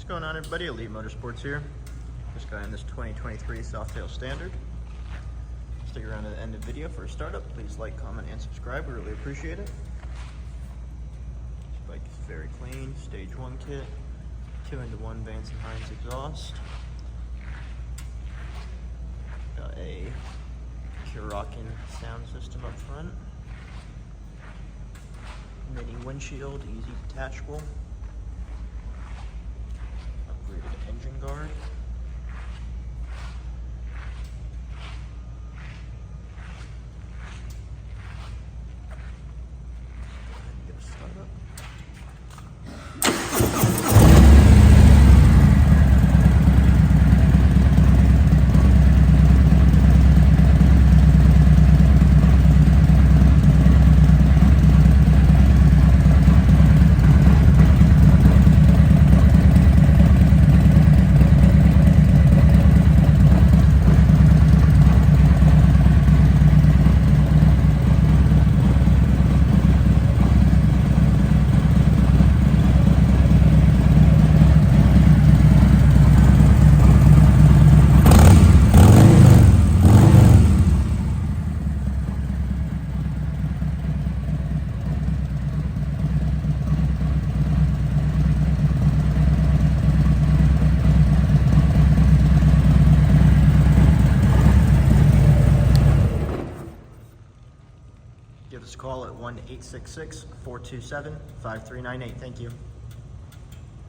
What's going on, everybody? Elite Motorsports here. Just got in this 2023 Softail Standard. Stick around to the end of the video for a startup. Please like, comment, and subscribe. We really appreciate it. This bike is very clean. Stage 1 kit. 2-in-1 Vance and Hines exhaust. Got a Rockin' sound system up front. Mini windshield, easy detachable. Upgraded engine guard. Get a start up. Give us a call at 1-866-427-5398. Thank you.